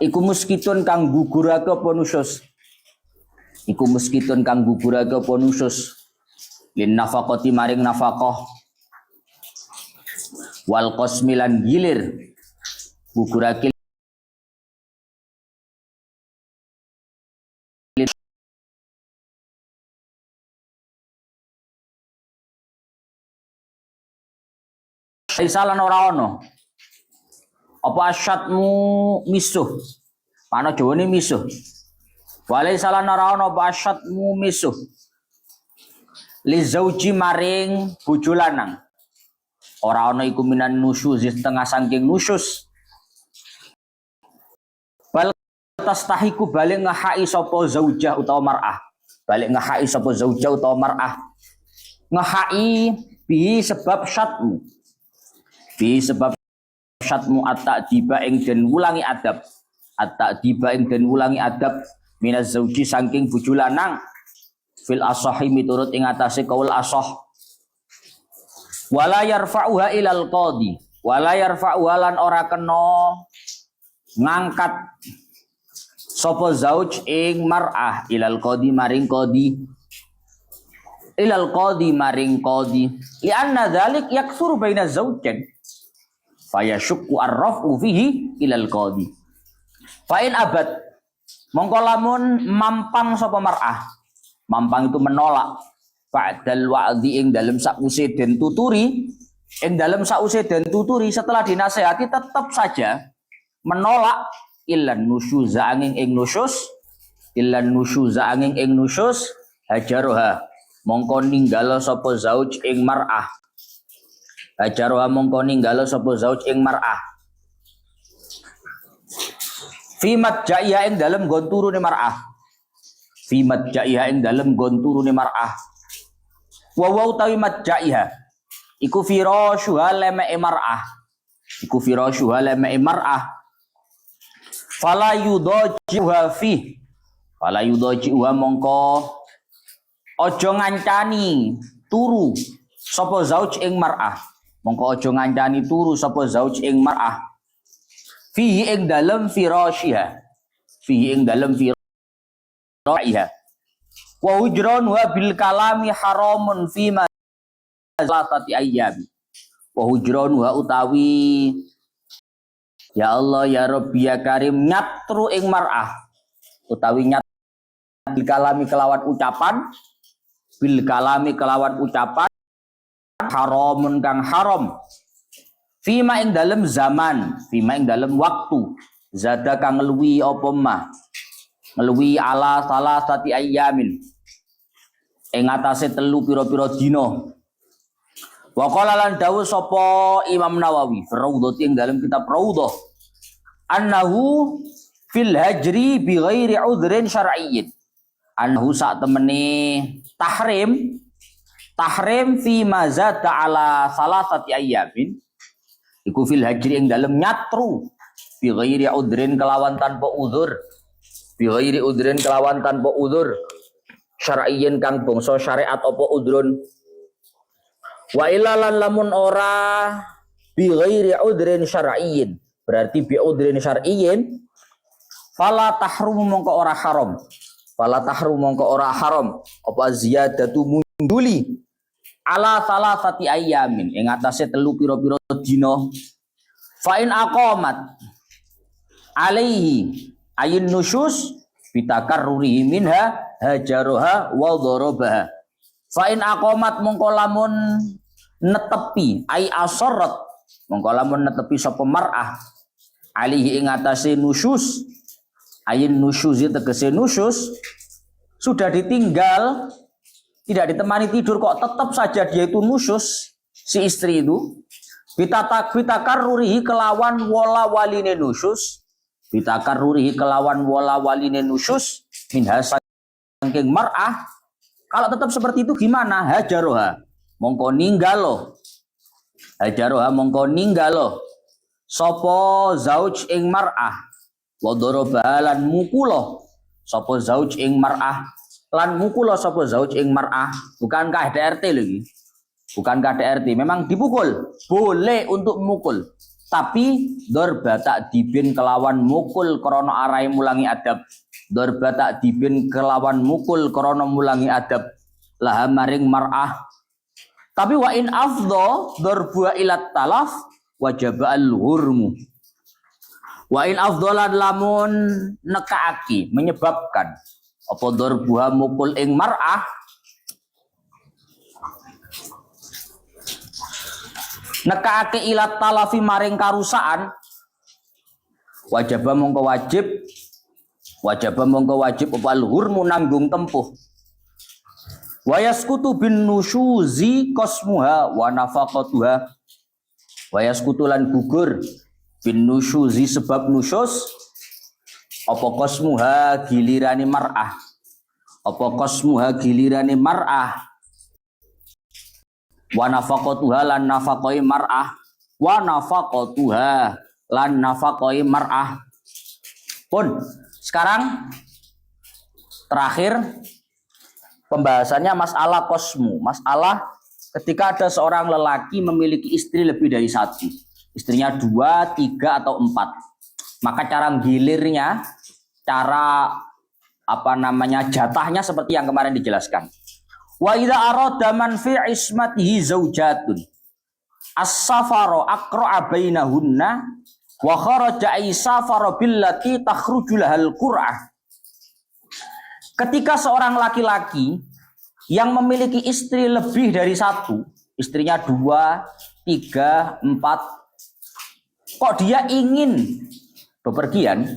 Iku muskitun kang gugurake apa nusus. Iku muskitun kang gugurake apa nusus. Lin nafaqati maring nafaqah. Wal qasmilan gilir. Gugurake salan ora ono. Apa asyatmu misuh? Mana Jawane misuh. Walai salan ora ono apa asyatmu misuh. Li zauji maring bojo lanang. Ora ono iku minan nusyuz setengah saking nusyuz. Bal tastahiku balik ngahai sapa zaujah utawa mar'ah. Balik ngahai sapa zaujah utawa mar'ah. Ngahai bi sebab syatmu. Bi sebab syatmu at-ta'diba ing den wulangi adab. At-ta'diba ing den wulangi adab minaz zauji saking bojo lanang. Fil asahi miturut ing atase kaul asah. Wala yarfa'uha ilal qadi. Wala yarfa'uha lan ora kena ngangkat sapa zauj ing mar'ah ilal qadi maring qadi. Ilal qadi maring qadi. Li anna dzalik yaksuru baina zaujain. Fayashukku arrafu fihi ilal qadi. Fa in abad mongko lamun mampang sapa mar'ah. Mampang itu menolak. Ba'dal wa'dhi ing dalem sause den tuturi, ing dalem sause den tuturi setelah dinasehati tetap saja menolak illan nusyuza angin ing nusyus, illan nusyuza angin ing nusyus hajaroha mongko ninggalo sapa zauj ing mar'ah. Hajaroha mongko ninggalo sapa zauj ing mar'ah. Fimat jaiha ing dalem gon turune mar'ah. Fimat jaiha ing dalem gon turune mar'ah. Wa wa utawi majaiha iku firashuha lamae mar'ah. Iku firashuha lamae mar'ah. Fala yudajiha fi. Fala yudajiha mongko aja ngancani turu sapa zauj ing mar'ah. Mongko aja ngancani turu sapa zauj ing mar'ah. Fihi ing dalem firashiha. Fihi ing dalem firashiha. Wa hujranuha bil kalami haramun fima salatati ayyam. Wa hujranuha utawi ya Allah ya Rabbi ya Karim nyatru ing mar'ah. Utawi nyatru bil kalami kelawan ucapan. Bil kalami kelawan ucapan haramun kang haram. Fima ing dalem zaman, fima ing dalem waktu. Zada kang ngeluwi apa mah. Ngeluwi ala salasati ayyamin. Ing atase telu pira-pira dina. Wa qala lan dawuh sapa Imam Nawawi Raudhah ing dalam kitab Raudhah annahu fil hajri bi ghairi udhrin syar'iyyin. Annahu sak temene tahrim fi mazata ala salasati ayyamin. Iku fil hajri ing dalam nyatru bi ghairi udhrin kelawan tanpa uzur. Bi ghairi udhrin kelawan tanpa uzur. Syar'iyyin kang bangsa syariat apa udrun. Wa ilalan lamun ora bi ghairi udrin syar'iyyin berarti bi udrin syar'iyyin fala tahrum mongko ora haram. Fala tahrum mongko ora haram apa ziyadatu munduli ala salasati ayyamin ing atase telu pira-pira dina. Fa in aqamat alaihi ayun nusyus bitakarrurihi minha hajaroha wa dharabaha. Fa in aqamat mongko lamun netepi ai asarrat mongko lamun netepi sapa mar'ah alihi ing atase nusyus. Ayin nusyuzi tegese nusyus sudah ditinggal tidak ditemani tidur kok tetap saja dia itu nusyus si istri itu bitakarrurihi kelawan wala waline nusyus. Bitakarrurihi kelawan wala waline nusyus minha saking mar'ah. Kalau tetap seperti itu gimana? Hajaroha mongko ninggalo. Hajaroha mongko ninggalo sopo zauj ing mar'ah. Wa daraba lan mukulo sopo zauj ing mar'ah. Lan mukulo sopo zauj ing mar'ah. Bukan KDRT lagi. Bukan KDRT, memang dipukul. Boleh untuk memukul. Tapi dorba takdibin kelawan mukul krono arai mulangi adab. Dorba takdibin kelawan mukul krono mulangi adab. Laha maring mar'ah. Tapi wa in afdho dorba ilat talaf wajaba al-hurmu. Wa in afdholan lamun nekaaki menyebabkan apa dorbuha mukul ing mar'ah nekaake ilat talafi maring karusaan wajaba mongko wajib apa al-hurmu nanggung tempuh wayaskutu bin nusyuzi kosmuha wa nafaqatuha wayaskutu lan gugur bin nusyuzi sebab nusyus apa kosmuha gilirani mar'ah wa nafaqatuha lan nafaqoi mar'ah pun sekarang terakhir pembahasannya masalah kosmu, masalah ketika ada seorang lelaki memiliki istri lebih dari satu, istrinya 2, 3 atau 4, maka cara gilirnya, cara jatahnya seperti yang kemarin dijelaskan. Wa idza arada man fi ismatihi zaujatun as-safaru aqra'a bainahunna wa kharaja ay-safaru billati takhruju lahal qur'ah. Ketika seorang laki-laki yang memiliki istri lebih dari satu, istrinya 2, 3, 4, kok dia ingin bepergian,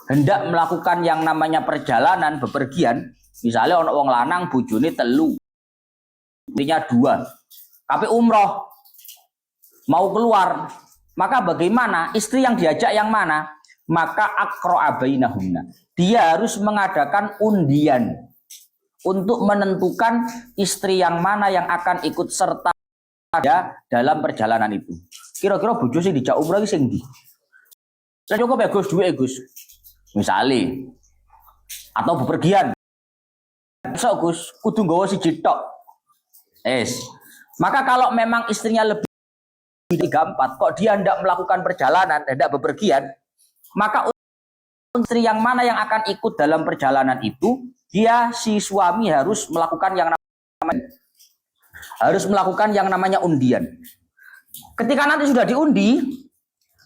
hendak melakukan yang namanya perjalanan bepergian. Misalnya ono wong lanang bojone 3, istrinya 2, tapi umroh mau keluar, maka bagaimana? Istri yang diajak yang mana? Maka aqra'a bainahunna, dia harus mengadakan undian untuk menentukan istri yang mana yang akan ikut serta dalam perjalanan itu. Kira-kira bojo sing dijak umroh iki sing ndi? Saya cukup ya Gus, duwe Gus. Misale atau bepergian. So Gus, kudu nggawa siji tok. Maka kalau memang istrinya lebih 3, 4, kok dia hendak melakukan perjalanan, hendak bepergian, maka istri yang mana yang akan ikut dalam perjalanan itu, si suami harus melakukan yang namanya undian. Ketika nanti sudah diundi,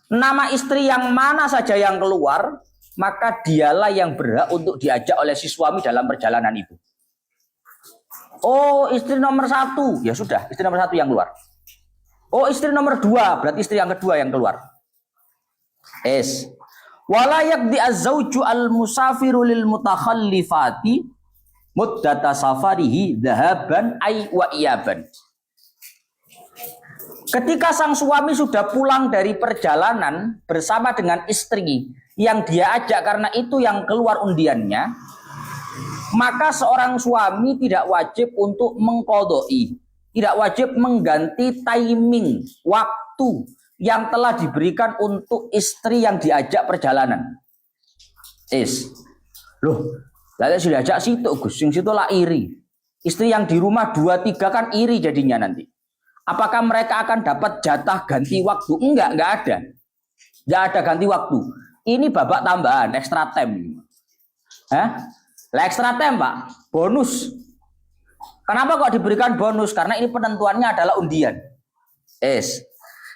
nama istri yang mana saja yang keluar, maka dialah yang berhak untuk diajak oleh si suami dalam perjalanan itu. Oh, istri nomor 1, ya sudah, istri nomor 1 yang keluar. Oh, istri nomor 2, berarti istri yang kedua yang keluar. Wala yaqdi az-zawju al-musafiru lil mutakhallifati muddata safarihi dhahaban ay wa iyaban. Ketika sang suami sudah pulang dari perjalanan bersama dengan istri yang dia ajak karena itu yang keluar undiannya, maka seorang suami tidak wajib untuk mengqadai, tidak wajib mengganti timing waktu yang telah diberikan untuk istri yang diajak perjalanan. Loh, lalu sudah ajak situ Gus, sing situ lah iri. Istri yang di rumah 2, 3 kan iri jadinya nanti. Apakah mereka akan dapat jatah ganti waktu? Enggak ada. Enggak ada ganti waktu. Ini babak tambahan, extra time. Extra time Pak, bonus. Kenapa kok diberikan bonus? Karena ini penentuannya adalah undian.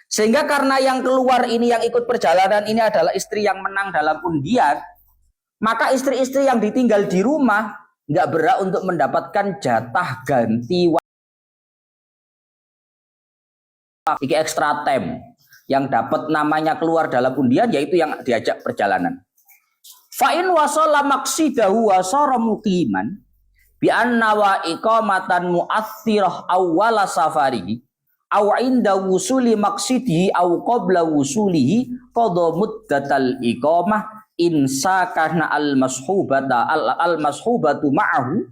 Sehingga karena yang keluar ini, yang ikut perjalanan ini adalah istri yang menang dalam undian, maka istri-istri yang ditinggal di rumah nggak berhak untuk mendapatkan jatah ganti waktu. Ini extra time yang dapat namanya keluar dalam undian, yaitu yang diajak perjalanan. Fa'in wasala maqsidahu wasara muqiman bi anna wa iqamatan mu'athirah awwala safarihi aw inda wusuli maqsidihi aw qabla wusulihi qadha muddatal iqamah insa kana al mashubatu ma'ahu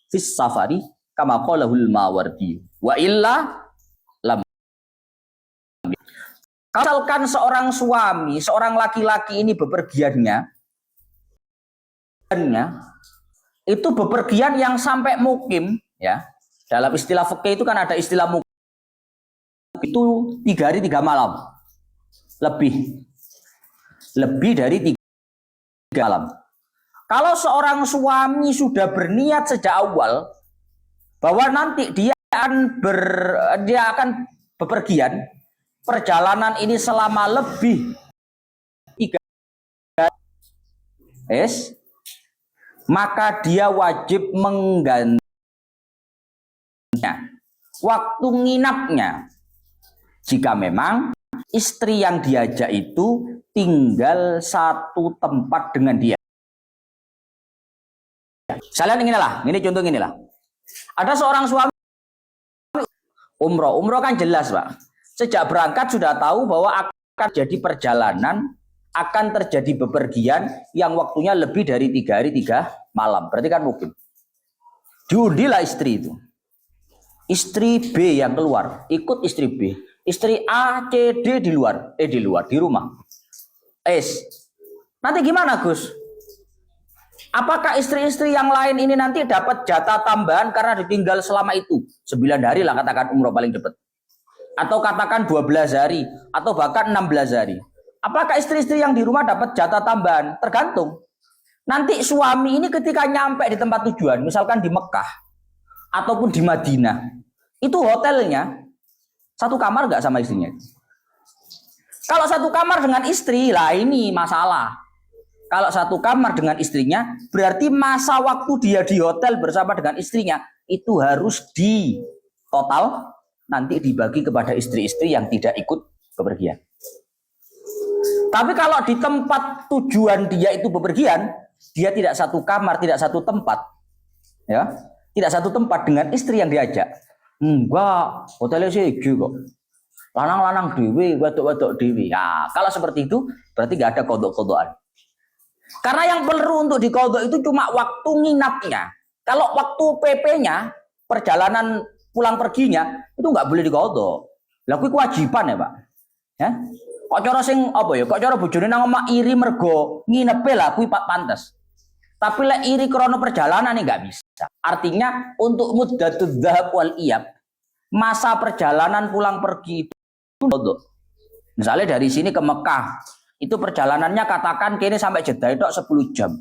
fis safari kama qalahul Mawardi wa illa lam. Misalkan seorang suami, seorang laki-laki ini bepergiannya itu bepergian yang sampai mukim, ya. Dalam istilah fikih itu kan ada istilah mukim itu 3 hari 3 malam. Lebih dari 3 malam. Kalau seorang suami sudah berniat sejak awal bahwa nanti dia akan bepergian, perjalanan ini selama lebih 3 maka dia wajib menggantinya waktu nginapnya jika memang istri yang diajak itu tinggal satu tempat dengan dia. Kalian ini contoh inilah. Ada seorang suami umroh kan jelas Pak. Sejak berangkat sudah tahu bahwa akan jadi perjalanan, akan terjadi bepergian yang waktunya lebih dari 3 hari 3 malam. Berarti kan mungkin. Diundilah istri itu. Istri B yang keluar, ikut istri B. Istri A, C, D di luar, di rumah. Nanti gimana Gus? Apakah istri-istri yang lain ini nanti dapat jatah tambahan karena ditinggal selama itu? 9 hari lah katakan umroh paling cepat. Atau katakan 12 hari, atau bahkan 16 hari. Apakah istri-istri yang di rumah dapat jatah tambahan? Tergantung. Nanti suami ini ketika nyampe di tempat tujuan, misalkan di Mekah, ataupun di Madinah, itu hotelnya satu kamar nggak sama istrinya? Kalau satu kamar dengan istri, lah ini masalah. Kalau satu kamar dengan istrinya, berarti masa waktu dia di hotel bersama dengan istrinya, itu harus di total, nanti dibagi kepada istri-istri yang tidak ikut bepergian. Tapi kalau di tempat tujuan dia itu bepergian, dia tidak satu kamar, tidak satu tempat, ya, tidak satu tempat dengan istri yang diajak. Enggak, hotelnya sih kok. Lanang-lanang dewi, wedok-wedok dewi. Ya, kalau seperti itu berarti nggak ada kodok-kodokan. Karena yang perlu untuk dikodok itu cuma waktu nginapnya. Kalau waktu PP-nya, perjalanan pulang perginya, itu nggak boleh dikodok. Lah kuwi kewajiban ya Pak. Ya? Kok cara sing apa ya? Kok cara bojone nang omah iri mergo nginepe lah kuwi Pak pantes. Tapi lek iri krono perjalanan ini nggak bisa. Artinya untuk muddatud dzahab wal iyab, masa perjalanan pulang pergi itu kodok. Misalnya dari sini ke Mekah, itu perjalanannya katakan kini sampai Jeddah itu 10 jam.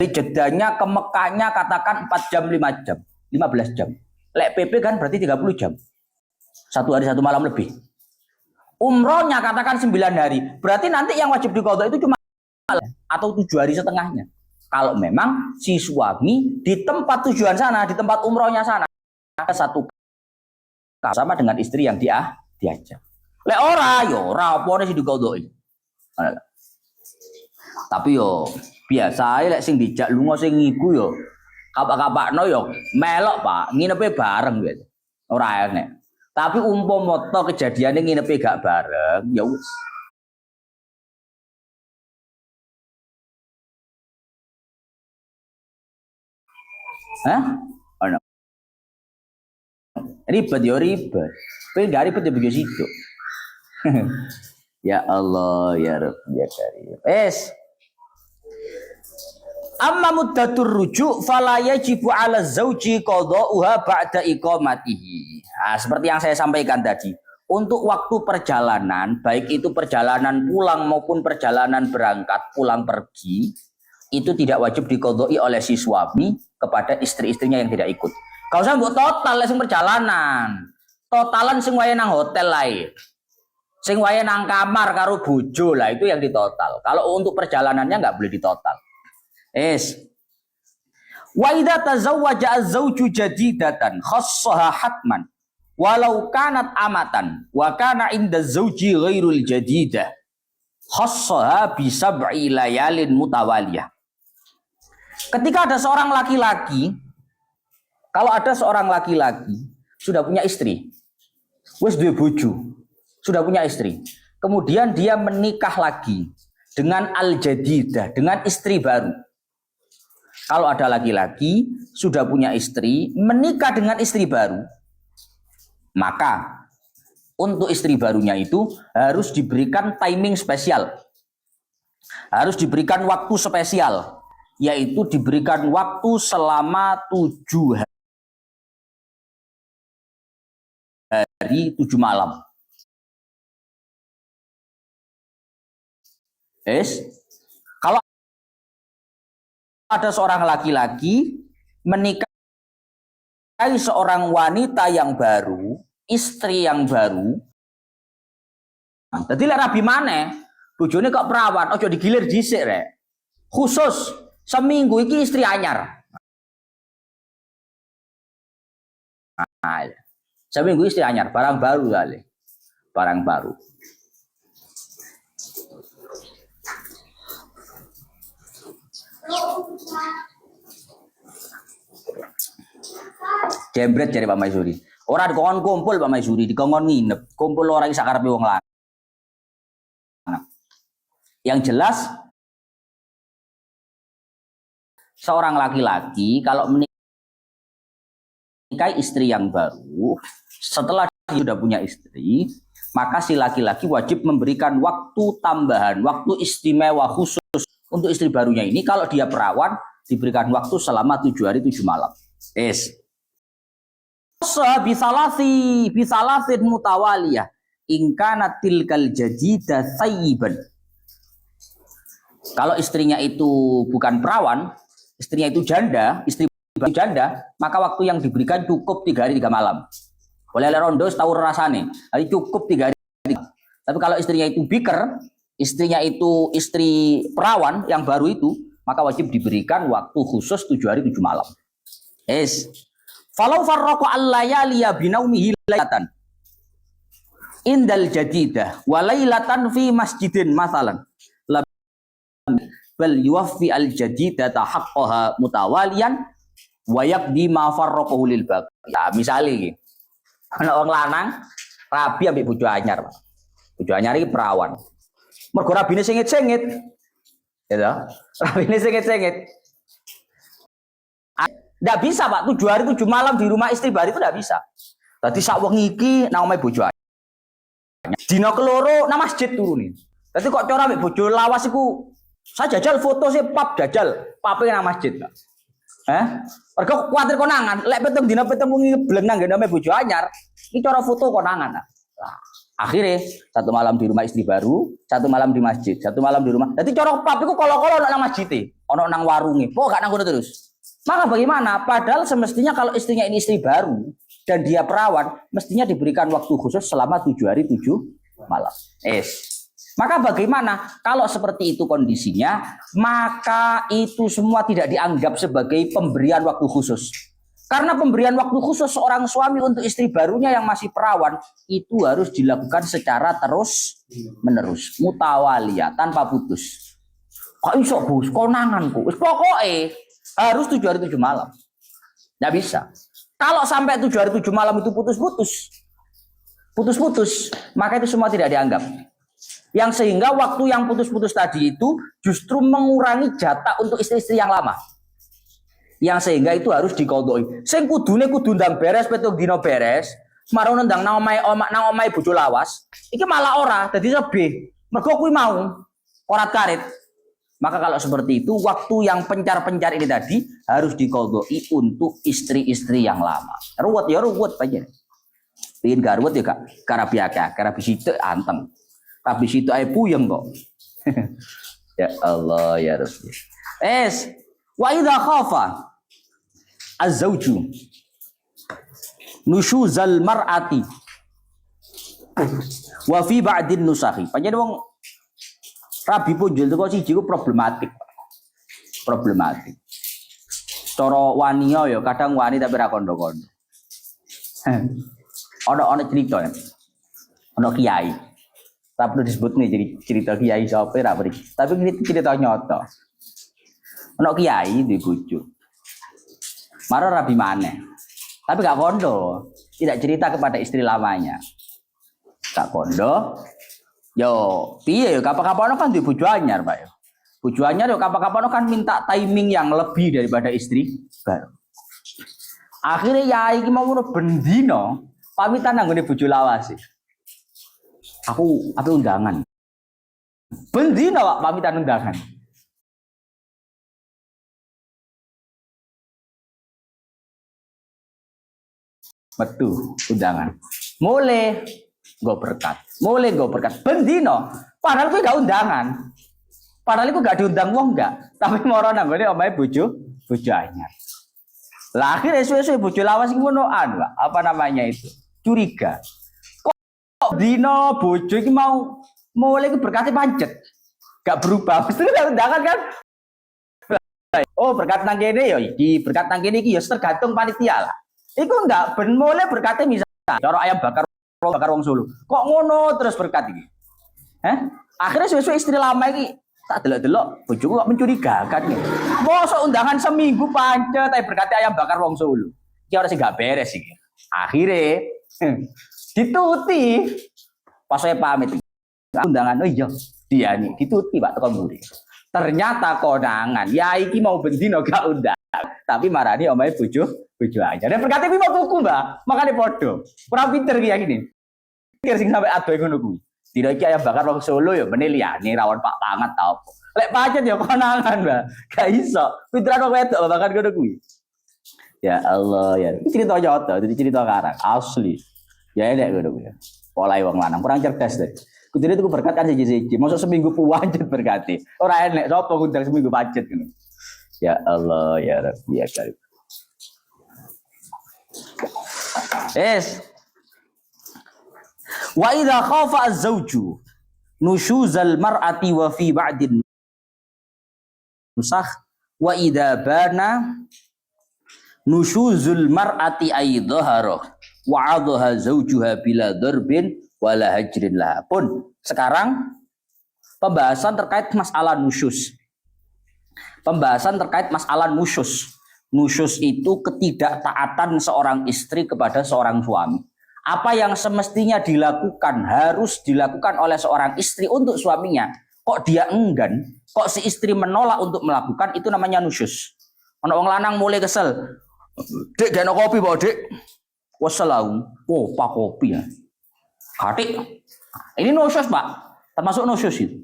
Dari Jeddahnya ke Mekahnya katakan 4 jam, 5 jam, 15 jam. Lek PP kan berarti 30 jam. 1 hari 1 malam lebih. Umrohnya katakan 9 hari. Berarti nanti yang wajib diqadha itu cuma atau 7 hari setengahnya. Kalau memang si suami di tempat tujuan sana, di tempat umrohnya sana, satu sama dengan istri yang diajak. Lek ora apa sih diqadha. Tapi yo biasa lek sing dijak lunga sing iku yo kapak-kapakno yo melok Pak, nginepe bareng gitu. Ora enek. Tapi umpama to kejadiane nginepe gak bareng, ya wis. Hah? Ono. Ribet yo ribet. Kowe gak ribet yo begitu situ. Ya Allah ya Rabb ya Karim. Amma muddatur rujuk fala yajibu 'ala zauji qada'uha ba'da iqamatihi. Nah, seperti yang saya sampaikan tadi, untuk waktu perjalanan, baik itu perjalanan pulang maupun perjalanan berangkat pulang pergi, itu tidak wajib diqadai oleh si suami kepada istri-istrinya yang tidak ikut. Kalau usah mbok total sing perjalanan. Totalan sing wae nang hotel lain. Sing wae nang kamar karo bojo lah itu yang ditotal. Kalau untuk perjalanannya nggak boleh ditotal. Wa idza tazawwaja az-zawju jadidatan khassaha hatman walau kanat amatan wa kana inda zawji ghairul jadidah khassaha bi sab'i layalin mutawaliyah. Ketika ada seorang laki-laki, kalau ada seorang laki-laki sudah punya istri, wis duwe bojo, sudah punya istri, kemudian dia menikah lagi dengan al-jadidah, dengan istri baru. Kalau ada laki-laki sudah punya istri, menikah dengan istri baru, maka untuk istri barunya itu harus diberikan timing spesial. Harus diberikan waktu spesial, yaitu diberikan waktu selama 7 hari 7 malam. Es, kalau ada seorang laki-laki menikahi seorang wanita yang baru, istri yang baru, jadi lek rabi maneh, bojone kok perawan, ojo digilir dhisik rek. Khusus seminggu iki istri anyar. Nah, seminggu istri anyar, barang baru kali. Barang baru. Jembret dari Pak Maisuri. Orang dikongkon kumpul Pak Maisuri, dikongkon nginep. Kumpul orang sakarepe wong lanang. Yang jelas seorang laki-laki kalau menikahi istri yang baru, setelah dia sudah punya istri, maka si laki-laki wajib memberikan waktu tambahan, waktu istimewa khusus untuk istri barunya ini. Kalau dia perawan, diberikan waktu selama 7 hari 7 malam. Bisalasin mutawaliyah ingkana tilkal jadida sayyiban. Kalau istrinya itu bukan perawan, istrinya itu janda, istri janda, maka waktu yang diberikan cukup 3 hari 3 malam. Boleh rondo tahu rasane, jadi cukup 3 hari. Tapi kalau istrinya itu biker, istrinya itu istri perawan yang baru itu, maka wajib diberikan waktu khusus 7 hari 7 malam. Falau farraqa al-layaliya binaumihi lailatan indal jadidah wa lailatan fi masjidin masalan bal yuwaffi al-jadidata haqqaha mutawaliyan wa yaqdi ma farraqahu lil baqi. Nah, misale iki ana wong lanang rabi ambek bojo anyar, Pak. Bojo anyar iki perawan. Mergo rabine sengit-sengit. Ya, rabine sengit-sengit. Nggak bisa Pak, 7 hari 7 malam di rumah istri baru itu nggak bisa. Tadi sak wengi iki nang omahe bojo anyar. Dina keloro nang masjid turunin. Tadi kok cara ambek bojo lawas iku saya jajal foto sih pap jajal pape nang masjid, Pak. Mergo kuwatir konangan, lek peteng dina peteng wengi blenang ngene omahe bojo anyar, iki cara foto konangan. Nah, akhirnya 1 malam di rumah istri baru, 1 malam di masjid, 1 malam di rumah. Jadi cara pap iku kala-kala nang masjid ono nang warunge. Kok gak nang kono terus. Maka bagaimana? Padahal semestinya kalau istrinya ini istri baru dan dia perawan, mestinya diberikan waktu khusus selama 7 hari 7 malam. Maka bagaimana? Kalau seperti itu kondisinya, maka itu semua tidak dianggap sebagai pemberian waktu khusus. Karena pemberian waktu khusus seorang suami untuk istri barunya yang masih perawan, itu harus dilakukan secara terus menerus, mutawaliyah, tanpa putus. Kok iso bos, konanganku, pokoknya harus 7 hari 7 malam. Nggak bisa. Kalau sampai 7 hari 7 malam itu putus-putus, maka itu semua tidak dianggap. Yang sehingga waktu yang putus-putus tadi itu justru mengurangi jatah untuk istri-istri yang lama. Yang sehingga itu harus dikodoi. Sing kudune kudu ndang beres petung dino beres, marang nendang nang omahe bojo lawas, iki malah ora, dadi sebe. Mergo kuwi mau korat karet. Maka kalau seperti itu, waktu yang pencar-pencar ini tadi harus dikodoi untuk istri-istri yang lama. Ruwet ya ruwet aja. Pingin gak ruwet ya kak, karena bisitu anteng. Tapi situ ae puyeng kok. Ya Allah ya Rasul. Wa idza khafa az-zawju nusyuzal mar'ati wa fi ba'din nusakhi. Panjenengan wong rabi punjul teko siji ku problematik. Cara waniya ya kadang wani tapi ra kondo-kondo. Ana cerita ya. Ana kiai. Tak perlu disebut nih jadi cerita kiai sapa ra mriki. Tapi ini cerita nyata. Ana kiai di bojo. Maro rabi maneh. Tapi gak kondo. Tidak cerita kepada istri lamanya. Gak kondo. Yo, piye yo kapan-kapan kan di bojo anyar, Pak yo. Bojo anyar yo kapan-kapan kan minta timing yang lebih daripada istri baru. Akhirnya yai iki mau bendino pamitan nang ngene bojo lawas. Aku undangan. Bendino Pak pamitan undangan. Metu undangan. Mulai gue berkat. Bendino. Padahal gue gak undangan. Padahal iku gak diundang wong enggak, tapi moro nanggone omahe bojo anyar. Lah akhirnya suwe-suwe bojo lawas iki ngonoan, Pak. Apa namanya itu? Curiga. Kok dino bojo iki mau mulai berkatnya pancet. Gak berubah. Mesti undangan kan? Oh, berkat nang kene ya iki, berkat nang kene iki ya tergantung panitia lah. Iku enggak ben mulai berkatnya misalnya cara ayam bakar wong Solo. Kok ngono terus berkat iki? Akhirnya suwe-suwe istri lama iki tak delok-delok bojoku kok mencurigakan nih. Mosok undangan seminggu pancet tapi berkati ayam bakar wong Solo. Iki ora sing gak beres iki. Akhirnya dituti. Pas saya pamit undangan, oh iya dia nih dituti Pak teko muri. Ternyata konangan. Ya iki mau bendino gak undang. Tapi marani omahe bojo aja. Dan berkati mau tuku, Mbak. Makane padha. Ora pinter ki ya gini. Pikir sing sampe adoh ngono kuwi. Tidak ayam bakar wong Solo ya meneh liyane rawon Pak Pangat ta opo. Lek pancet ya konangan, Mbak. Gak iso. Pinteran wong wedok bakar ngono kuwi. Ya Allah ya. Ini cerita nyata, jadi cerita karang asli. Ya enek ngono kuwi. Polahe wong lanang kurang cerdas deh. Kudune tuku berkat kan siji-siji. Mosok seminggu pancet berkati. Ora enek sapa ngundang seminggu pancet ngono. Ya Allah ya Rabbi ya Karim. Wa idza khafa az-zawju nushuzal mar'ati wa fi ba'din nusakh wa idza bana nushuzul mar'ati ay dhahara wa 'adha zawjuha bila darbin wala hajrin lah. Pun sekarang pembahasan terkait masalah nusyuz. Pembahasan terkait masalah nusyuz. Nusyuz itu ketidaktaatan seorang istri kepada seorang suami. Apa yang semestinya dilakukan, harus dilakukan oleh seorang istri untuk suaminya. Kok dia enggan, kok si istri menolak untuk melakukan, itu namanya nusyuz. Ono wong lanang mulai kesel. Dek, gak ada kopi, Pak, Dek. Wassalamu. Oh, Pak kopi ya. Katik. Ini nusyuz, Pak. Termasuk nusyuz itu.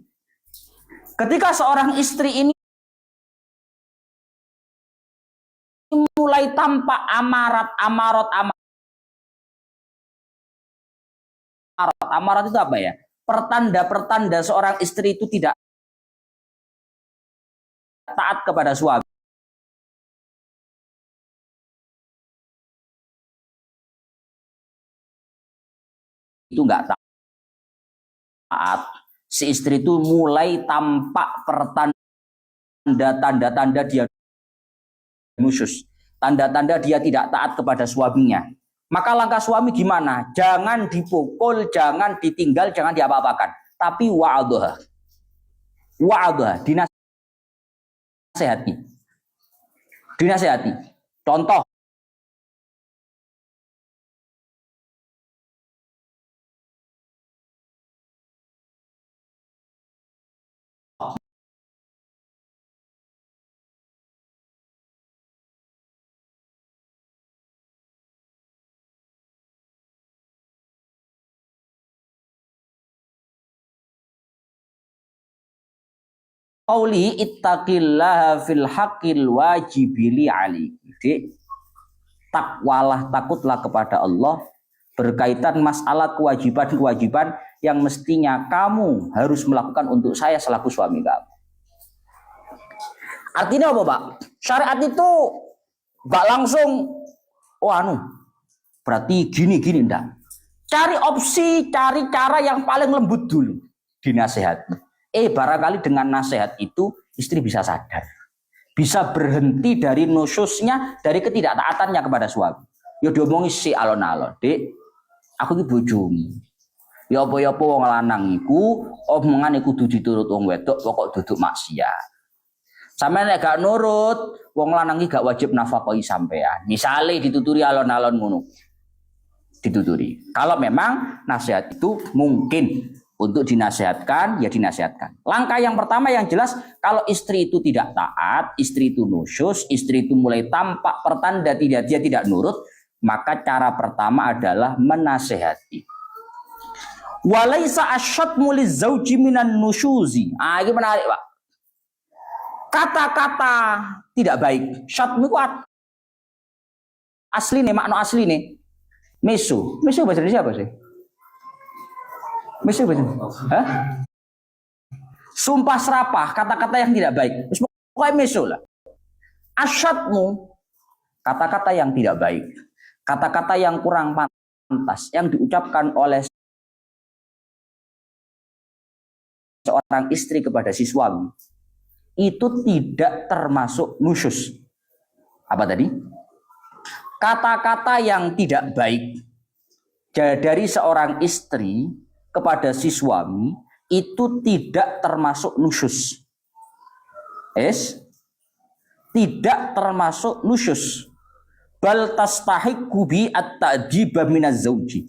Ketika seorang istri ini mulai tampak amarat itu apa ya? Pertanda-pertanda seorang istri itu tidak taat kepada suami. Itu enggak taat. Si istri itu mulai tampak tanda-tanda dia nusyuz. Tanda-tanda dia tidak taat kepada suaminya. Maka langkah suami gimana? Jangan dipukul, jangan ditinggal, jangan diapa-apakan. Tapi wa'adha. Wa'adha. Dinasehati. Dinasehati. Contoh. Qauli ittaqillaha fil haqqil wajibili aliki. Takwalah, takutlah kepada Allah berkaitan masalah kewajiban-kewajiban yang mestinya kamu harus melakukan untuk saya selaku suami kamu. Artinya apa, Pak? Syariat itu gak langsung berarti gini ndak. Cari opsi, cari cara yang paling lembut dulu dinasehati. Barangkali dengan nasihat itu istri bisa sadar. Bisa berhenti dari nusyuznya, dari ketidaktaatannya kepada suami. Ya diomongi si alon-alon, Dek, aku iki bojomu. Ya apa-apa wong lanang iku omongan iku kudu diturut wong wedok, pokok duduk maksiat. Sampeyan nek gak nurut, wong lanang iki gak wajib nafkahi sampean. Misale dituturi alon-alon ngono. Dituturi. Kalau memang nasihat itu mungkin untuk dinasihatkan, ya dinasihatkan. Langkah yang pertama yang jelas, kalau istri itu tidak taat, istri itu nusyuz, istri itu mulai tampak pertanda dia tidak nurut, maka cara pertama adalah menasehati. Walaisa asyatmu lizauji minan nusyuzi. Ini menarik, Pak. Kata-kata tidak baik. Syatmu itu asli nih, makna asli nih. Mesu bahasa Indonesia apa sih? Mesu bahasa Indonesia? Hah? Sumpah serapah, kata-kata yang tidak baik. Pokoknya meso lah. Asyadmu, kata-kata yang tidak baik. Kata-kata yang kurang pantas, yang diucapkan oleh seorang istri kepada si suami, itu tidak termasuk nusyus. Apa tadi? Kata-kata yang tidak baik dari seorang istri kepada si suami itu tidak termasuk nusyus. Tidak termasuk nusyus. Bal tastahiqu bi at-ta'diba minaz zauji.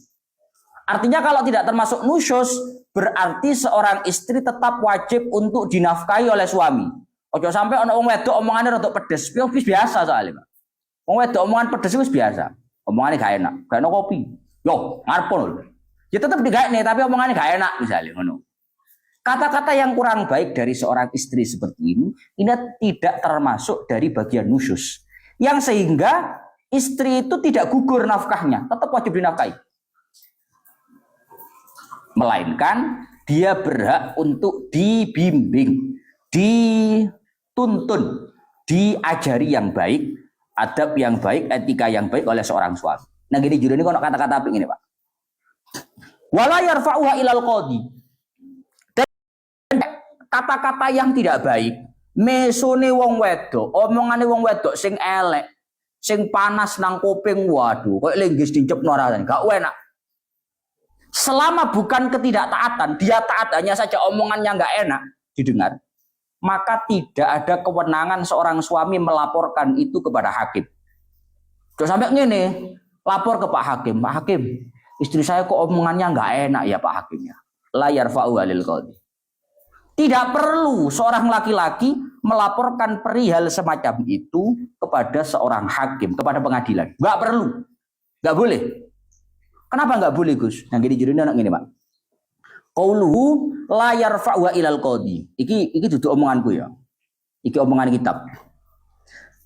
Artinya kalau tidak termasuk nusyus, berarti seorang istri tetap wajib untuk dinafkahi oleh suami. Ojo sampai ana wong wedok omongane rada pedes, wis biasa soalnya. Wong wedok omongan pedes wis biasa. Omongane gak enak, gak enak kopi. Yo, ngarepon. Ya tetap digaekne tapi omongannya gak enak misalnya ngono. Kata-kata yang kurang baik dari seorang istri seperti ini tidak termasuk dari bagian nusyus. Yang sehingga istri itu tidak gugur nafkahnya, tetap wajib dinafkahi. Melainkan dia berhak untuk dibimbing, dituntun, diajari yang baik, adab yang baik, etika yang baik oleh seorang suami. Nah gini judul ini kalau kata-kata apa ini Pak? Wala yarfa'uha ilal qadhi. Kata-kata yang tidak baik, mesone wong wedok, omongane wong wedok sing elek, sing panas nang kuping, waduh, kok linggis dicepno rasane, gak enak. Selama bukan ketidaktaatan, dia taat hanya saja omongannya gak enak didengar, maka tidak ada kewenangan seorang suami melaporkan itu kepada hakim. Terus sampai ngene, lapor ke Pak Hakim, Pak Hakim, istri saya kok omongannya gak enak ya Pak Hakimnya. La yarfa'u alil qadhi. Tidak perlu seorang laki-laki melaporkan perihal semacam itu kepada seorang hakim, kepada pengadilan. Nggak perlu. Nggak boleh. Kenapa nggak boleh, Gus? Yang gini judulnya anak gini, Pak. Qauluhu la yarfa'u ilal qadhi. Iki duduk omonganku ya. Iki omongan kitab.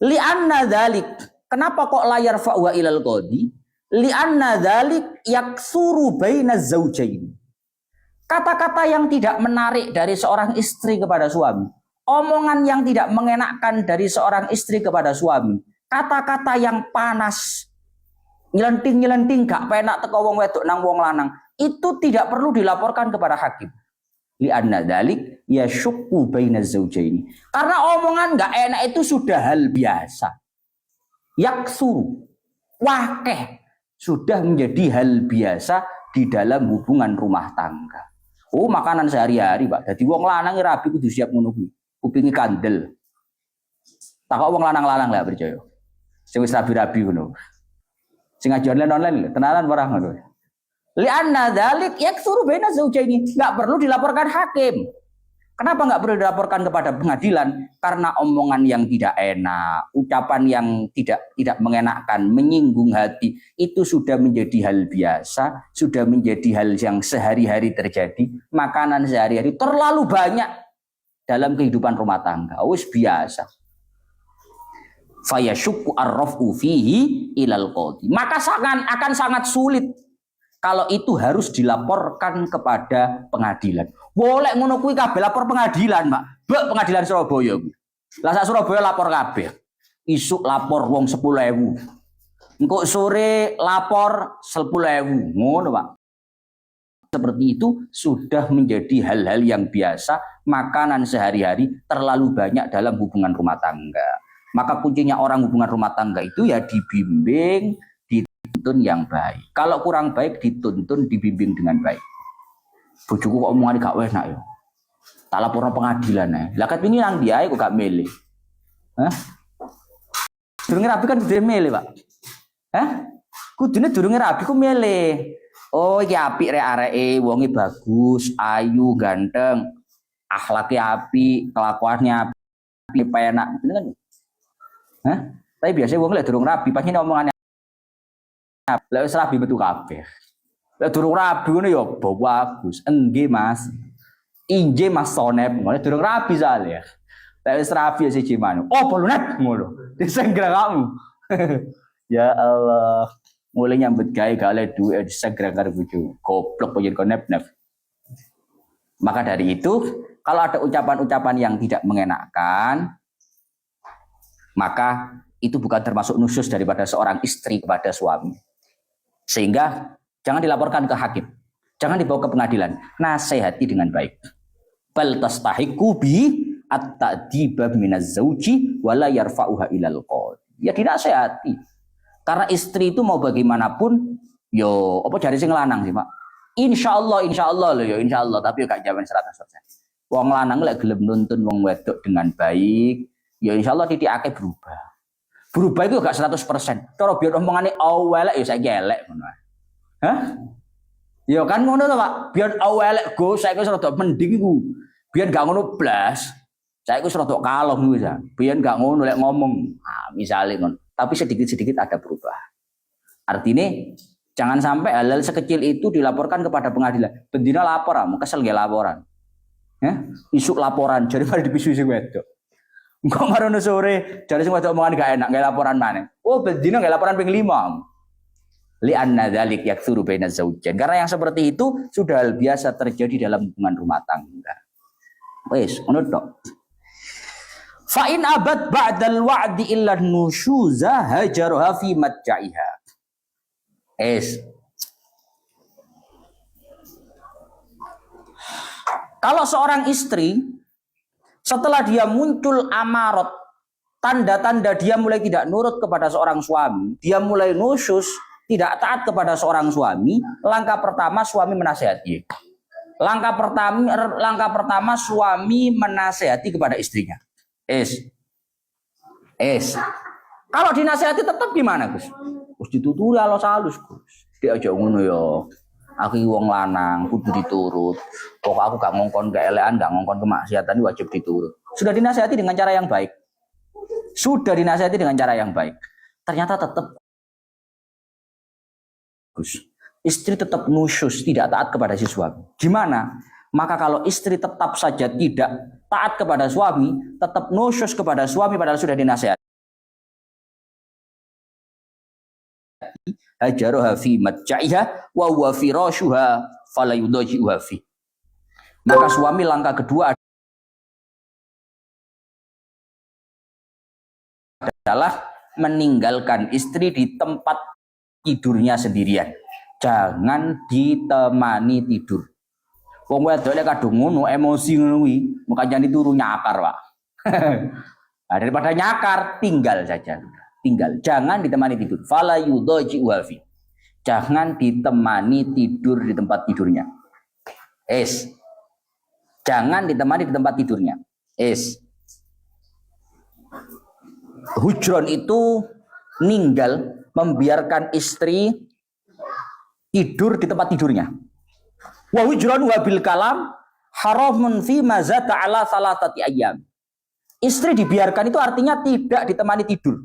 Li'anna dzalik. Kenapa kok la yarfa'u ilal qadhi? Li'anna dzalik yaksuru bainaz zaujain. Kata-kata yang tidak menarik dari seorang istri kepada suami, omongan yang tidak mengenakkan dari seorang istri kepada suami, kata-kata yang panas, nyelenting gak penak teko wong wedok nang wong lanang, itu tidak perlu dilaporkan kepada hakim. Li'anna dzalik yasyukku bainaz zaujaini. Karena omongan gak enak itu sudah hal biasa. Yaksuru, wakeh, sudah menjadi hal biasa di dalam hubungan rumah tangga. Oh, makanan sehari-hari, Pak. Jadi wong lanang rabi kudu siap ngono kuwi. Kupinge kandel. Takok wong lanang-lanang lah percaya. Sing wis rabi-rabi ngono. Sing ngaji online tenanan ora ngono. Li'anna dzalik yaksuru baina zaujaini. Enggak perlu dilaporkan hakim. Kenapa enggak perlu dilaporkan kepada pengadilan? Karena omongan yang tidak enak, ucapan yang tidak mengenakkan, menyinggung hati, itu sudah menjadi hal biasa, sudah menjadi hal yang sehari-hari terjadi. Makanan sehari-hari terlalu banyak dalam kehidupan rumah tangga. Wis biasa. Fayashukku arrafu fihi ilal qadhi. Maka akan sangat sulit kalau itu harus dilaporkan kepada pengadilan. Boleh ngono kuwi kabeh lapor pengadilan, Mbak. Bek pengadilan Surabaya kuwi. Lah sak Surabaya lapor kabeh. Isuk lapor wong 10.000. Engko sore lapor 10.000. Ngono, Pak. Seperti itu sudah menjadi hal-hal yang biasa, makanan sehari-hari terlalu banyak dalam hubungan rumah tangga. Maka kuncinya orang hubungan rumah tangga itu ya dibimbing, dituntun yang baik. Kalau kurang baik dituntun, dibimbing dengan baik. Bojoku kok omongan gak enak ya. Tak laporno pengadilan ae. Lah kat ini nang dia kok gak milih. Hah? Durunge rapi kan kudu milih, Pak. Hah? Kudune durunge rapi ku milih. Oh, iki apik rek areke, wonge bagus, ayu, ganteng, akhlaknya apik, kelakuannya apik, penak. Bener kan? Hah? Tapi biasanya wong lek durung rapi pasti omongane lek wis rapi metu kabeh. Lek durung rabi ngono ya bagus. Enggih Mas. Inje Mas Sonep ngono durung rabi soalnya. Lek wis rabi ya siji manu. Oh, polunet ngono. Disenggra kamu. Ya Allah. Mulai nyambut gawe gak oleh duit disenggra karo bojo. Goblok penyen konep-nep. Maka dari itu Kalau ada ucapan-ucapan yang tidak mengenakan, maka itu bukan termasuk nusyus daripada seorang istri kepada suami. Sehingga jangan dilaporkan ke hakim. Jangan dibawa ke pengadilan. Nasihati dengan baik. Bal tastahiqu bi at-ta'diba minaz zauji wala yarfa'uha ilal qadhi. Ya dinasihati. Karena istri itu mau bagaimanapun, yo apa jare sing lanang sih, Pak? Insya Allah loh, yo insya Allah, tapi gak jamin 100%. Wong lanang lek gelem nuntun wong wedok dengan baik, ya insya Allah titik akeh berubah. Berubah itu gak 100%. Cara biar omongane awelek ya saiki elek ngono. Hah? Ya kan ngono to, Pak. Biar awelek go saiki wis rada mending iku. Biar gak ngono blas. Saiki wis rada kalong iku ya. Biar gak ngono lek ngomong. Ah, misale ngono. Tapi sedikit-sedikit ada perubahan. Artinya jangan sampai hal-hal sekecil itu dilaporkan kepada pengadilan. Bendina lapor, kesel nggak laporan. Isuk laporan, jadi pada dipisu sing wedok. Engko marono sore, dari sing wedok omongan gak enak, nggak laporan maneh. Oh, bendina nggak laporan ping 5. Li anna dzalik yaktsuru baina zaujain. Karena yang seperti itu sudah hal biasa terjadi dalam hubungan rumah tangga. Wes, ngono tok. Fa in abad ba'dal wa'di illa nusyuza hajaruha fi matja'iha. Kalau seorang istri setelah dia muncul amarot, tanda-tanda dia mulai tidak nurut kepada seorang suami, dia mulai nusyus, tidak taat kepada seorang suami, langkah pertama suami menasihati. Langkah pertama suami menasihati kepada istrinya. Kalau dinasihati tetap gimana, Gus? Gus dituturi halus-halus, Gus. Dia aja ngono ya. Aku wong lanang kudu diturut. Kok aku gak ngongkon keelekan, gak ngongkon kemaksiatan wajib diturut. Sudah dinasihati dengan cara yang baik. Ternyata tetap Gus. Istri tetap nusyus, tidak taat kepada si suami. Gimana? Maka kalau istri tetap saja tidak taat kepada suami, tetap nusyus kepada suami padahal sudah dinasihati. Hajaruha fi matja'iha wa huwa firashuha fala yudaji'uha fi. Maka suami langkah kedua adalah meninggalkan istri di tempat tidurnya sendirian. Jangan ditemani tidur. Wong wedok lek kadung ngono emosi ngono kuwi, makanya dituru nyakar, Pak. Nah, daripada nyakar, tinggal saja. Tinggal, jangan ditemani tidur. Fala yudaji'uha fi. Jangan ditemani tidur di tempat tidurnya. Jangan ditemani di tempat tidurnya. Hujron itu ninggal, membiarkan istri tidur di tempat tidurnya. Wa hujron wa bil kalam haramun fi maza ta'ala salatati ayyam. Istri dibiarkan itu artinya tidak ditemani tidur.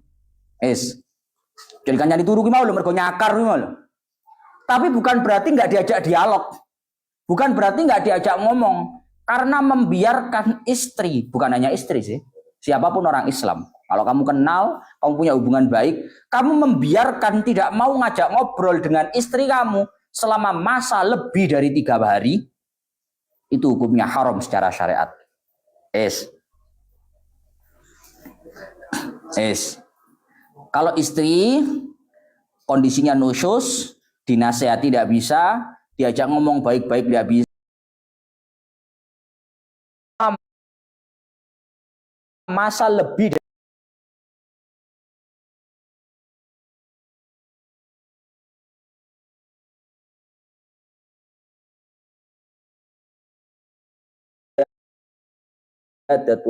Jadi kan nyari turu ki mau lho mergo nyakar ki mau lho. Tapi bukan berarti enggak diajak dialog. Bukan berarti enggak diajak ngomong. Karena membiarkan istri, bukan hanya istri sih. Siapapun orang Islam. Kalau kamu kenal, kamu punya hubungan baik, kamu membiarkan tidak mau ngajak ngobrol dengan istri kamu selama masa lebih dari 3 hari, itu hukumnya haram secara syariat. Kalau istri kondisinya nusyus, dinasehati tidak bisa, diajak ngomong baik-baik tidak bisa, masa lebih dari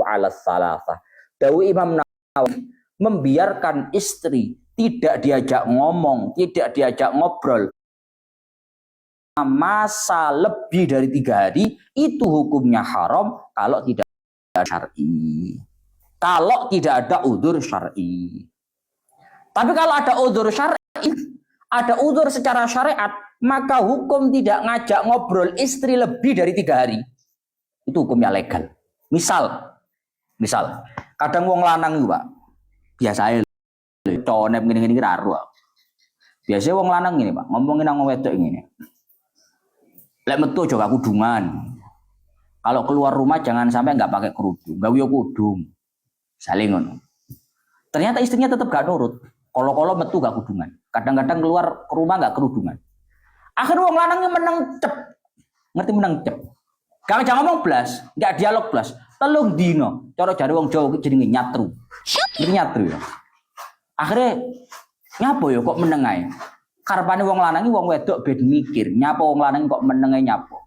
ala salasah. Dawi Imam Nawawi, membiarkan istri tidak diajak ngomong, tidak diajak ngobrol masa lebih dari 3 hari, itu hukumnya haram kalau tidak ada syar'i. Kalau tidak ada udzur syar'i. Tapi kalau ada udzur syar'i, ada udzur secara syariat, maka hukum tidak ngajak ngobrol istri lebih dari 3 hari. Itu hukumnya legal. Misal, kadang wong lanang itu, Pak, biasa conek gini-gini karo. Biasanya wong lanang gini, Pak, ngomongin nang wedok ngene. Lek metu aja kudungan. Kalau keluar rumah jangan sampai nggak pakai kerudung, gawe kudung. Saling ngono. Ternyata istrinya tetap gak nurut. Kalau metu gak kudungan. Kadang-kadang keluar ke rumah gak kerudungan. Akhirnya wong lanangnya menang cep. Ngerti menang cep. Kalau jangan ngomong blas, nggak dialog blas. Telung dino, cara jare wong Jawa jadi nyatru. Nyatru ya. Akhirnya nyapa ya kok meneng ae. Karepane wong lanang wong wedok ben mikir, nyapa wong lanang kok meneng ae nyapa.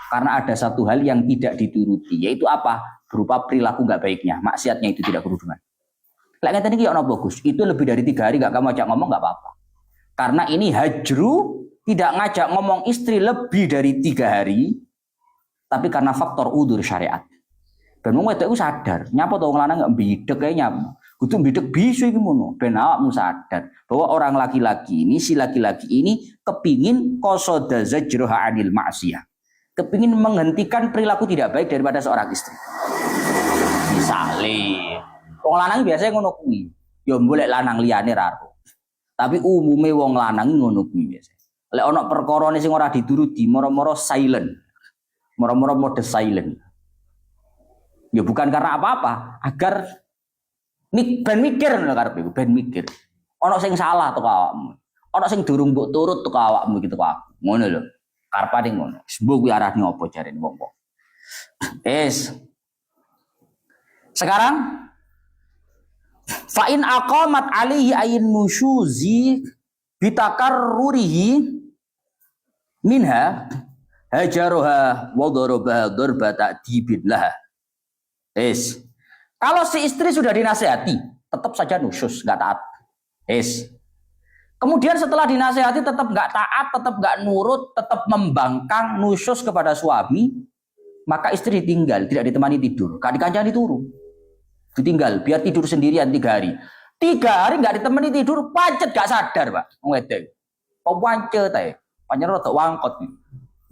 Karena ada satu hal yang tidak dituruti, yaitu apa? Berupa perilaku nggak baiknya, maksiatnya itu tidak kerudungan. Lek ngeten iki ono bagus, itu lebih dari 3 hari nggak kamu ajak ngomong nggak apa-apa. Karena ini hajru tidak ngajak ngomong istri lebih dari 3 hari, tapi karena faktor udzur syariat. Ben wong wedok iku sadar, nyapa to wong lanang nggak bidek kae nyapa. Kudu bidek bisu iki ngono, ben awakmu sadar bahwa orang laki-laki ini, si laki-laki ini kepingin qasada zajruha 'anil ma'siyah. Kepingin menghentikan perilaku tidak baik daripada seorang istri. Misale, wong lanang biasanya ngono kuwi. Ya mbok lanang liyane ra ro. Tapi umume wong lanang ngono kuwi biasa. Lek ana perkarane sing ora dituruti, moro-moro silent. Moro-moro mode silent. Ya bukan karena apa-apa, agar ben mikir ngono karepe, ben mikir. Ana sing salah teko awakmu. Ana sing durung mbok turut teko awakmu gitu kok aku. Ngono lho. Karepane ngono. Mbok kuwi arane apa jarene wong-wong. Sekarang fa in aqamat alaihi ayin nusyuzi bitakarrurihi minha hajaruha wa darabaha darbata dibin laha. Kalau si istri sudah dinasihati, tetap saja nusyus, enggak taat. Kemudian setelah dinasihati tetap enggak taat, tetap enggak nurut, tetap membangkang, nusyus kepada suami, maka istri ditinggal, tidak ditemani tidur. Gak dikancani turu. Ditinggal, biar tidur sendirian 3 hari. 3 hari nggak ditemani tidur, pancet gak sadar, Pak. Ngedek. Kok pancet ae? Pancet rada wangkot.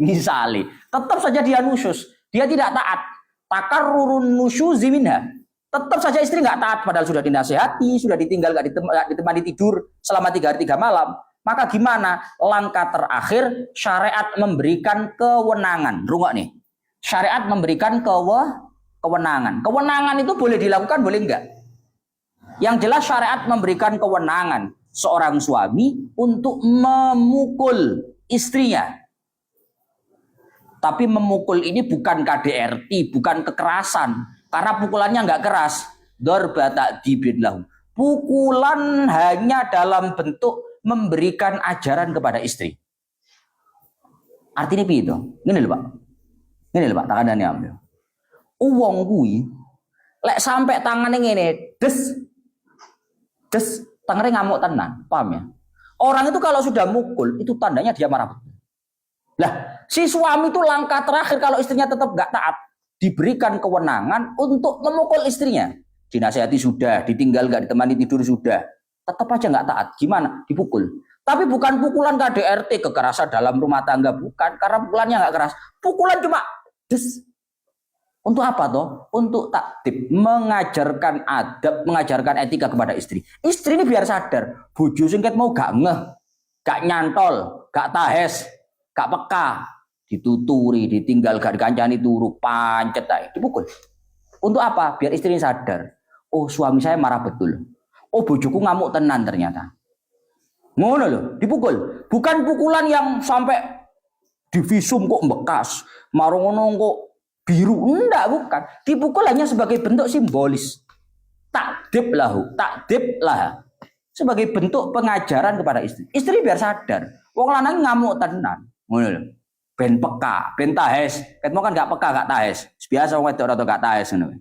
Misale, tetap saja dia nusyus. Dia tidak taat. Takarrurun nusyuzi minha. Tetap saja istri nggak taat, padahal sudah dinasihati, sudah ditinggal nggak ditemani tidur selama 3 hari 3 malam. Maka gimana? Langkah terakhir, syariat memberikan kewenangan. Rungok nih. Syariat memberikan kewenangan. Kewenangan itu boleh dilakukan, boleh enggak? Yang jelas syariat memberikan kewenangan seorang suami untuk memukul istrinya. Tapi memukul ini bukan KDRT, bukan kekerasan. Karena pukulannya enggak keras. Darbata dibin lahu. Pukulan hanya dalam bentuk memberikan ajaran kepada istri. Artinya itu. Ini lho Pak. Ini lho Pak, tangannya ambil. Uang kuwi lek sampai tangannya ngene des tangannya ngamuk tenan, paham ya? Orang itu kalau sudah mukul itu tandanya dia marah betul. Lah, si suami itu langkah terakhir kalau istrinya tetap gak taat, diberikan kewenangan untuk memukul istrinya. Dinasihati sudah, ditinggal gak ditemani tidur sudah, tetap aja gak taat. Gimana? Dipukul. Tapi bukan pukulan KDRT, kekerasan dalam rumah tangga, bukan, karena pukulannya gak keras. Pukulan cuma des. Untuk apa toh? Untuk taktib, mengajarkan adab, mengajarkan etika kepada istri. Istri ini biar sadar, bojo singkat mau gak ngeh, gak nyantol, gak tahes, gak peka, dituturi, ditinggal, gak dikancani turu, pancet aja, dipukul. Untuk apa? Biar istri ini sadar. Oh, suami saya marah betul. Oh, bojoku ngamuk tenan ternyata. Ngono loh, dipukul. Bukan pukulan yang sampai divisum kok bekas, marongono kok biru, enggak, bukan. Dipukul hanya sebagai bentuk simbolis. Takdib lah. Sebagai bentuk pengajaran kepada istri. Istri biar sadar. Wong lanang ngamuk tenan. Ngono lho. Ben peka, ben tahes. Ketmu kan gak peka, gak tahes. Biasa wong wedok ora gak tahes ngono.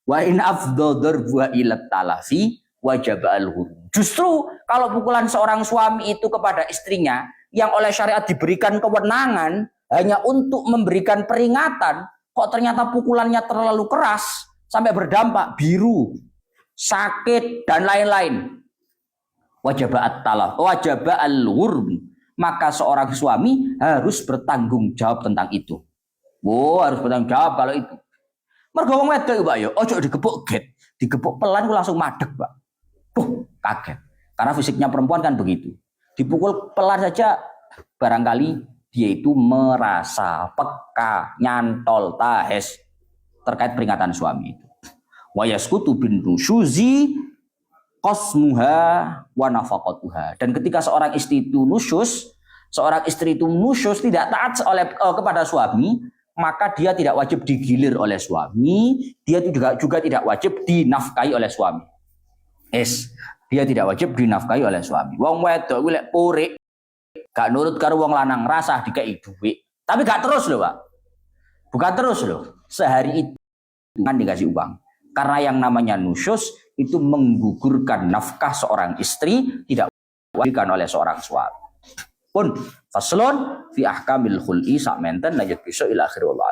Wa in afdhadar wa ila talafi wajib al-hurm. Justru kalau pukulan seorang suami itu kepada istrinya yang oleh syariat diberikan kewenangan hanya untuk memberikan peringatan, kok ternyata pukulannya terlalu keras sampai berdampak biru, sakit dan lain-lain. Wajib al-hurm. Maka seorang suami harus bertanggung jawab tentang itu. Harus bertanggung jawab kalau itu. Mergo wong wedok Pak yo, ojo digebuk get. Digebuk pelan ku langsung madeg, Pak. Kaget. Karena fisiknya perempuan kan begitu. Dipukul pelan saja barangkali dia itu merasa peka, nyantol, tahes terkait peringatan suami itu. Wa yaskutu bintu syuzi qasmuha wa nafaqatuha. Dan ketika seorang istri itu nusyus, tidak taat kepada suami, maka dia tidak wajib digilir oleh suami, dia juga tidak wajib dinafkahi oleh suami. Dia tidak wajib dinafkahi oleh suami. Wong wedok kuwi lek purik gak nurut karo wong lanang rasah dikei dhuwit. Tapi gak terus loh, Pak. Bukan terus loh. Sehari itu kan dikasih uang. Karena yang namanya nusyus itu menggugurkan nafkah seorang istri, tidak diwajibkan oleh seorang suami. Pun faslon fi ahkamil khul'i sak menten lanjut besok ila akhir wallah.